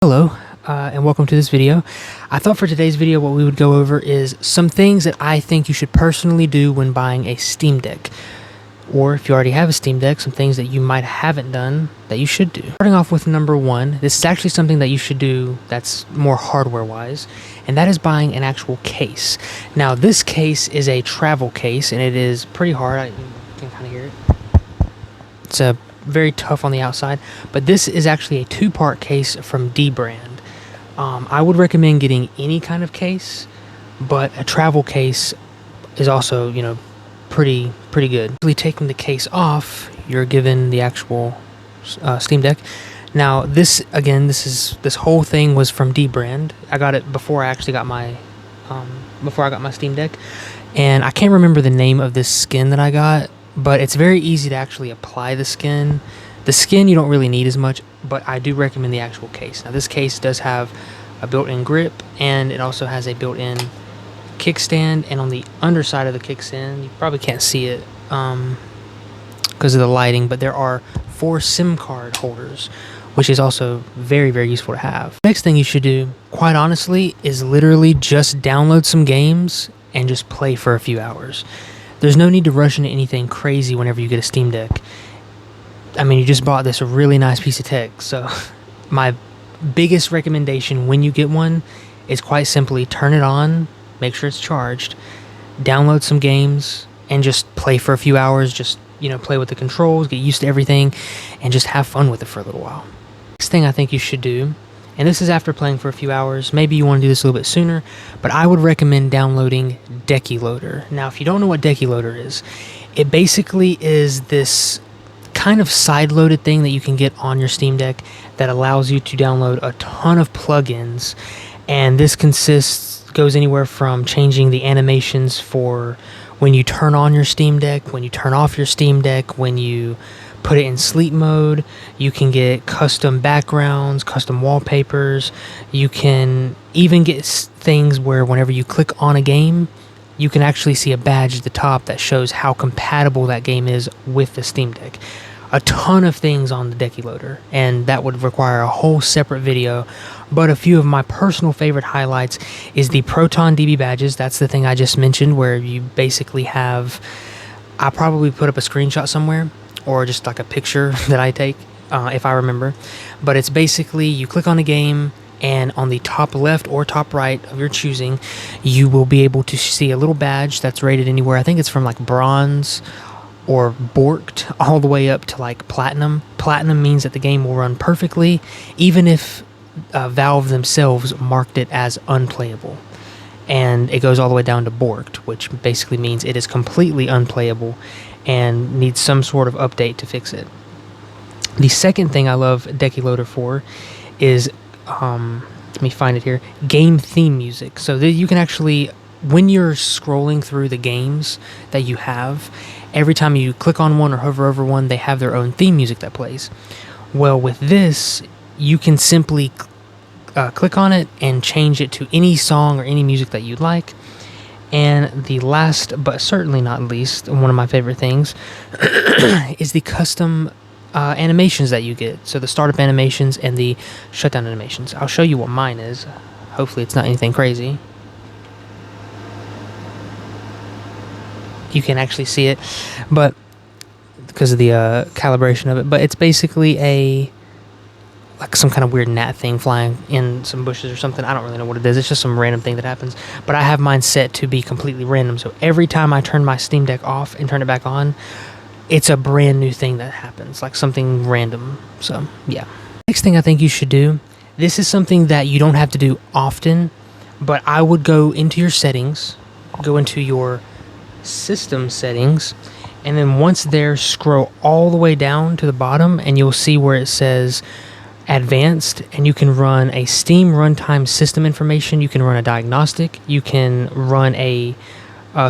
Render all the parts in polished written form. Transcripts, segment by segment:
Hello, and welcome to this video. I thought for today's video what we would go over is some things that I think you should personally do when buying a Steam Deck. Or if you already have a Steam Deck, some things that you might haven't done that you should do. Starting off with number one, this is actually something that you should do that's more hardware-wise, and that is buying an actual case. Now, this case is a travel case, and it is pretty hard. You can kind of hear it. It's very tough on the outside, but this is actually a two-part case from Dbrand. I would recommend getting any kind of case, but a travel case is also, pretty good. Really taking the case off, you're given the actual Steam Deck. Now, this whole thing was from Dbrand. I got it before I actually got my Steam Deck, and I can't remember the name of this skin that I got. But it's very easy to actually apply the skin. The skin you don't really need as much, but I do recommend the actual case. Now, this case does have a built-in grip, and it also has a built-in kickstand. And on the underside of the kickstand, you probably can't see it because of the lighting, but there are 4 SIM card holders, which is also very, very useful to have. Next thing you should do, quite honestly, is literally just download some games and just play for a few hours. There's no need to rush into anything crazy whenever you get a Steam Deck. I mean, you just bought this really nice piece of tech, so my biggest recommendation when you get one is quite simply turn it on, make sure it's charged, download some games, and just play for a few hours. Just, play with the controls, get used to everything, and just have fun with it for a little while. Next thing I think you should do, and this is after playing for a few hours, maybe you want to do this a little bit sooner, but I would recommend downloading DeckyLoader. Now, if you don't know what DeckyLoader is, it basically is this kind of side-loaded thing that you can get on your Steam Deck that allows you to download a ton of plugins, and this goes anywhere from changing the animations for when you turn on your Steam Deck, when you turn off your Steam Deck, when you put it in sleep mode. You can get custom backgrounds, custom wallpapers. You can even get things where whenever you click on a game, you can actually see a badge at the top that shows how compatible that game is with the Steam Deck. A ton of things on the DeckyLoader, and that would require a whole separate video. But a few of my personal favorite highlights is the Proton DB badges. That's the thing I just mentioned, where you basically have, I'll probably put up a screenshot somewhere, or just like a picture that I take, if I remember. But it's basically, you click on a game, and on the top left or top right of your choosing, you will be able to see a little badge that's rated anywhere. I think it's from like bronze or borked all the way up to like platinum. Platinum means that the game will run perfectly, even if Valve themselves marked it as unplayable. And it goes all the way down to borked, which basically means it is completely unplayable and needs some sort of update to fix it. The second thing I love DeckyLoader for is, let me find it here, game theme music. So that you can actually, when you're scrolling through the games that you have, every time you click on one or hover over one, they have their own theme music that plays. Well, with this, you can simply click on it and change it to any song or any music that you'd like. And the last, but certainly not least, one of my favorite things is the custom animations that you get. So the startup animations and the shutdown animations. I'll show you what mine is. Hopefully it's not anything crazy. You can actually see it, but because of the calibration of it. But it's basically like some kind of weird gnat thing flying in some bushes or something. I don't really know what it is. It's just some random thing that happens. But I have mine set to be completely random. So every time I turn my Steam Deck off and turn it back on, it's a brand new thing that happens, like something random. So, yeah. Next thing I think you should do, this is something that you don't have to do often, but I would go into your settings, go into your system settings, and then once there, scroll all the way down to the bottom, and you'll see where it says advanced, and you can run a Steam runtime system information, you can run a diagnostic, you can run a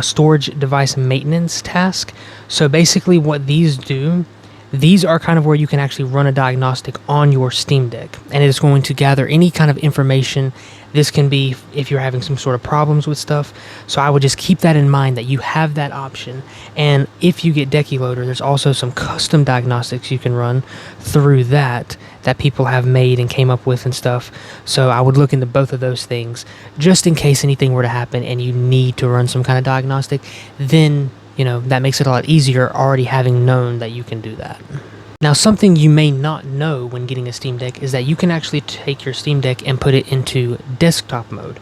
storage device maintenance task. So basically what these do, these are kind of where you can actually run a diagnostic on your Steam Deck, and it is going to gather any kind of information. This can be if you're having some sort of problems with stuff. So I would just keep that in mind, that you have that option. And if you get DeckyLoader, there's also some custom diagnostics you can run through that that people have made and came up with and stuff. So I would look into both of those things just in case anything were to happen and you need to run some kind of diagnostic. Then, that makes it a lot easier already having known that you can do that. Now, something you may not know when getting a Steam Deck is that you can actually take your Steam Deck and put it into desktop mode.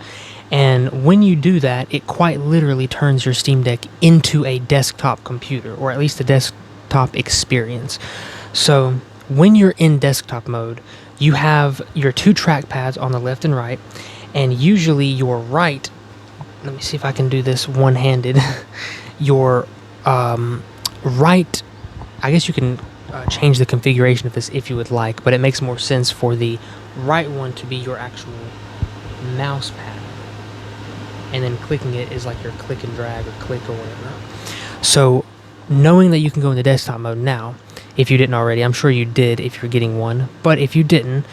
And when you do that, it quite literally turns your Steam Deck into a desktop computer, or at least a desktop experience. So when you're in desktop mode, you have your 2 trackpads on the left and right, and usually your right, let me see if I can do this one-handed, your right, I guess you can change the configuration of this if you would like, but it makes more sense for the right one to be your actual mouse pad. And then clicking it is like your click and drag or click or whatever. So knowing that you can go into desktop mode now, if you didn't already, I'm sure you did if you're getting one, but if you didn't,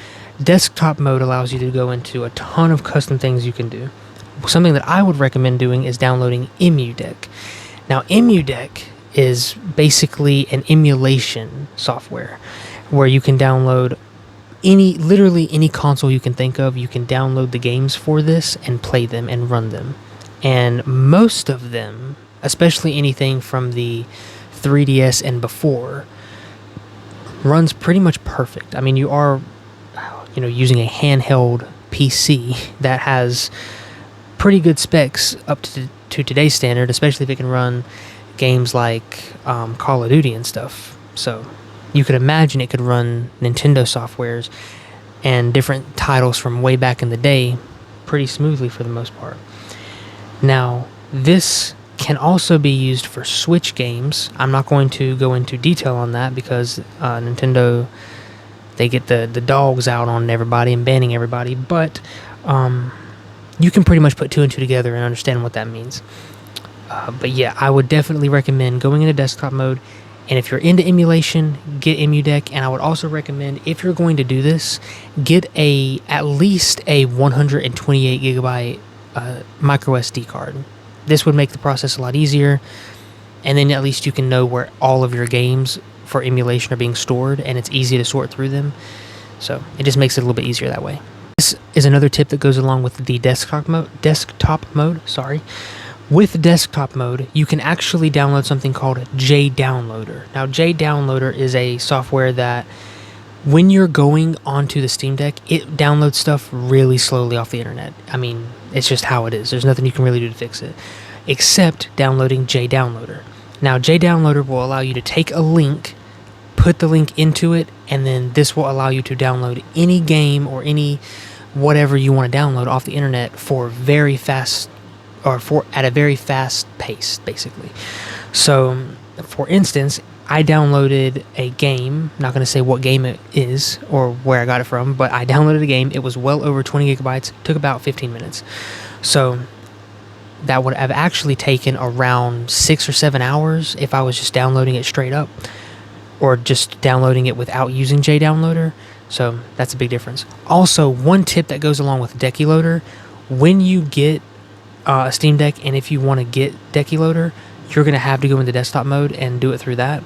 desktop mode allows you to go into a ton of custom things you can do. Something that I would recommend doing is downloading EmuDeck. Now, EmuDeck is basically an emulation software where you can download literally any console you can think of. You can download the games for this and play them and run them. And most of them, especially anything from the 3DS and before, runs pretty much perfect. I mean, you are, using a handheld PC that has pretty good specs up to today's standard, especially if it can run games like Call of Duty and stuff. So you could imagine it could run Nintendo softwares and different titles from way back in the day pretty smoothly for the most part. Now, this can also be used for Switch games. I'm not going to go into detail on that because Nintendo, they get the dogs out on everybody and banning everybody, but you can pretty much put 2 and 2 together and understand what that means. But yeah, I would definitely recommend going into desktop mode. And if you're into emulation, get EmuDeck. And I would also recommend, if you're going to do this, get at least a 128 gigabyte micro SD card. This would make the process a lot easier. And then at least you can know where all of your games for emulation are being stored, and it's easy to sort through them. So it just makes it a little bit easier that way. This is another tip that goes along with the desktop mode. With desktop mode, you can actually download something called JDownloader. Now, JDownloader is a software that when you're going onto the Steam Deck, it downloads stuff really slowly off the internet. I mean, it's just how it is. There's nothing you can really do to fix it, except downloading JDownloader. Now, JDownloader will allow you to take a link, put the link into it, and then this will allow you to download any game or any whatever you want to download off the internet for very fast, or at a very fast pace, basically. So, for instance, I downloaded a game. I'm not going to say what game it is or where I got it from, but I downloaded a game. It was well over 20 gigabytes. Took about 15 minutes. So that would have actually taken around 6 or 7 hours if I was just downloading it straight up, or just downloading it without using JDownloader. So that's a big difference. Also, one tip that goes along with DeckyLoader, when you get a Steam Deck, and if you want to get DeckyLoader, you're going to have to go into desktop mode and do it through that.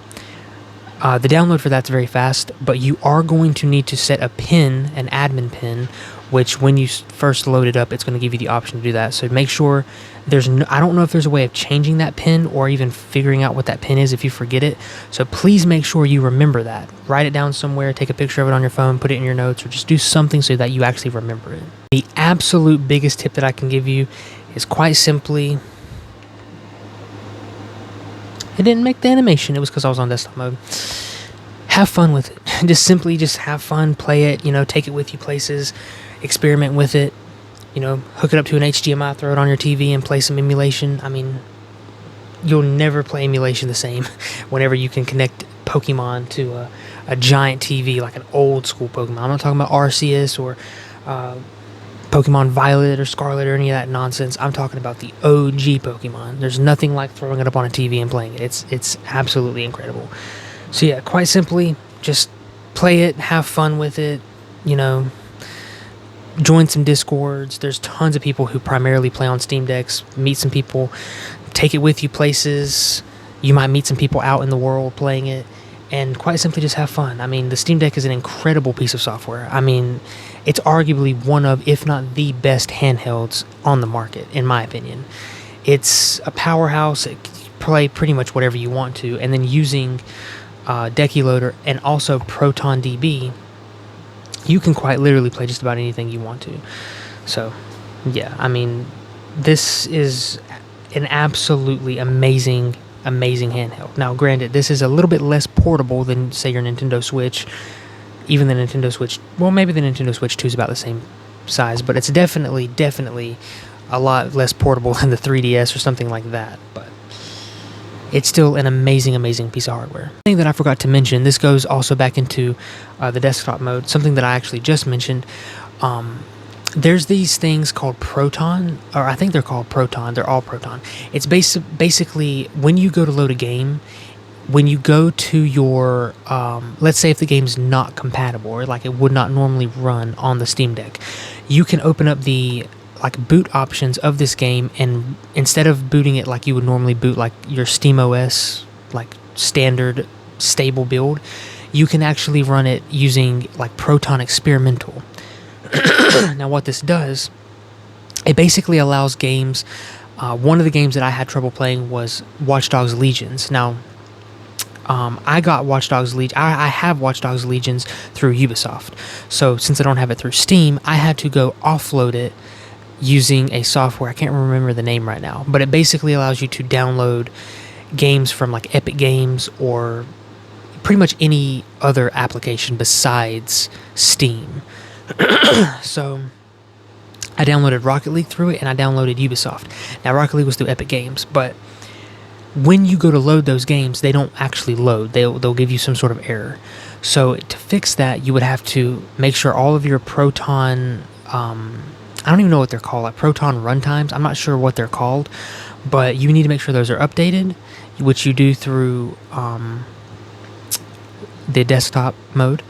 The download for that's very fast, but you are going to need to set a pin, an admin pin, which when you first load it up, it's going to give you the option to do that. So make sure I don't know if there's a way of changing that pin or even figuring out what that pin is if you forget it. So please make sure you remember that. Write it down somewhere, take a picture of it on your phone, put it in your notes, or just do something so that you actually remember it. The absolute biggest tip that I can give you is quite simply, it didn't make the animation. It was because I was on desktop mode. Have fun with it. Just have fun, play it, take it with you places, experiment with it, hook it up to an HDMI, throw it on your TV and play some emulation. I mean, you'll never play emulation the same whenever you can connect Pokemon to a giant TV, like an old school Pokemon. I'm not talking about Arceus or Pokemon Violet or Scarlet or any of that nonsense. I'm talking about the OG Pokemon. There's nothing like throwing it up on a TV and playing it. It's absolutely incredible. So yeah, quite simply, just play it, have fun with it, join some Discords. There's tons of people who primarily play on Steam Decks. Meet some people, take it with you places. You might meet some people out in the world playing it, and quite simply just have fun. I mean, the Steam Deck is an incredible piece of software. I mean, it's arguably one of, if not the best handhelds on the market, in my opinion. It's a powerhouse. It can play pretty much whatever you want to, and then using Decky Loader and also Proton DB, you can quite literally play just about anything you want to. So, yeah, I mean, this is an absolutely amazing handheld. Now, granted, this is a little bit less portable than, say, your Nintendo Switch. Even the Nintendo Switch, well, maybe the Nintendo Switch 2 is about the same size, but it's definitely a lot less portable than the 3DS or something like that. But it's still an amazing piece of hardware. Thing that I forgot to mention, this goes also back into the desktop mode, something that I actually just mentioned. There's these things called Proton, or I think they're called Proton. They're all Proton. It's basically when you go to load a game, when you go to your, let's say if the game's not compatible or like it would not normally run on the Steam Deck, you can open up the boot options of this game, and instead of booting it like you would normally boot like your SteamOS, like standard stable build, you can actually run it using like Proton Experimental. Now what this does, it basically allows games, one of the games that I had trouble playing was Watch Dogs Legions. Now, I got Watch Dogs Legions, I have Watch Dogs Legions through Ubisoft. So since I don't have it through Steam, I had to go offload it using a software, I can't remember the name right now, but it basically allows you to download games from like Epic Games or pretty much any other application besides Steam. So I downloaded Rocket League through it, and I downloaded Ubisoft. Now Rocket League was through Epic Games, but when you go to load those games, they don't actually load. They'll give you some sort of error. So to fix that, you would have to make sure all of your Proton, I don't even know what they're called, like Proton runtimes. I'm not sure what they're called, but you need to make sure those are updated, which you do through the desktop mode.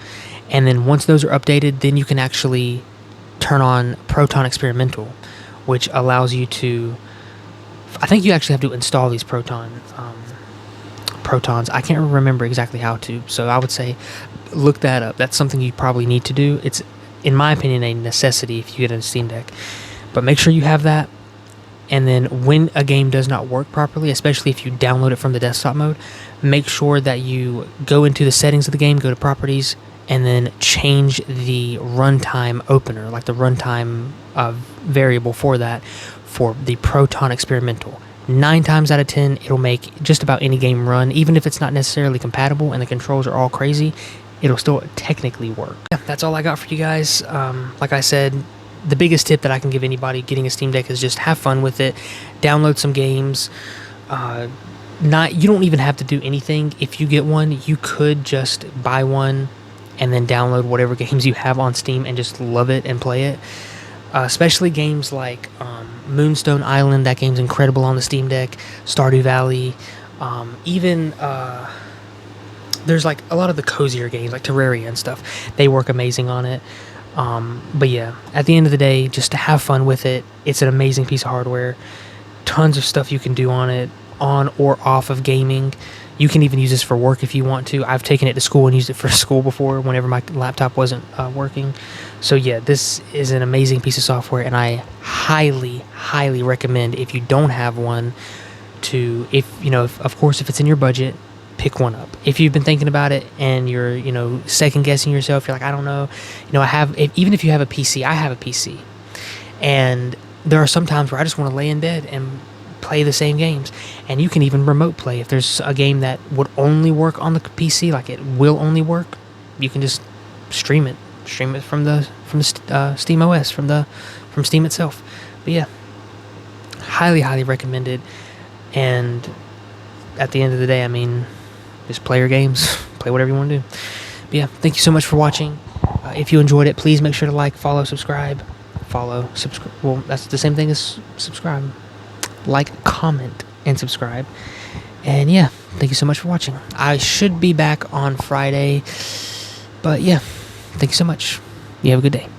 And then once those are updated, then you can actually turn on Proton Experimental, which allows you to, I think you actually have to install these Protons. I can't remember exactly how to, so I would say look that up. That's something you probably need to do. It's, in my opinion, a necessity if you get a Steam Deck. But make sure you have that. And then when a game does not work properly, especially if you download it from the desktop mode, make sure that you go into the settings of the game, go to properties, and then change the runtime opener, like the runtime variable for that, for the Proton Experimental. 9 times out of 10, it'll make just about any game run, even if it's not necessarily compatible and the controls are all crazy, it'll still technically work. Yeah, that's all I got for you guys. Like I said, the biggest tip that I can give anybody getting a Steam Deck is just have fun with it, download some games. You don't even have to do anything. If you get one, you could just buy one and then download whatever games you have on Steam and just love it and play it. Especially games like Moonstone Island, that game's incredible on the Steam Deck. Stardew Valley, even there's like a lot of the cozier games like Terraria and stuff. They work amazing on it. But yeah, at the end of the day, just to have fun with it. It's an amazing piece of hardware. Tons of stuff you can do on it, on or off of gaming. You can even use this for work if you want to. I've taken it to school and used it for school before whenever my laptop wasn't working. So yeah, this is an amazing piece of software, and I highly recommend, if you don't have one, to, of course, if it's in your budget, pick one up. If you've been thinking about it and you're, second guessing yourself, you're like, I don't know, even if you have a PC, I have a PC, and there are some times where I just want to lay in bed and play the same games, and you can even remote play. If there's a game that would only work on the PC, like it will only work, you can just stream it from the Steam OS, from Steam itself. But yeah, highly recommended. And at the end of the day, I mean, just play your games, play whatever you want to do. But yeah, thank you so much for watching. If you enjoyed it, please make sure to like, follow, subscribe. Well, that's the same thing as subscribe. Like, comment, and subscribe. And yeah, thank you so much for watching. I should be back on Friday, but yeah, thank you so much. You have a good day.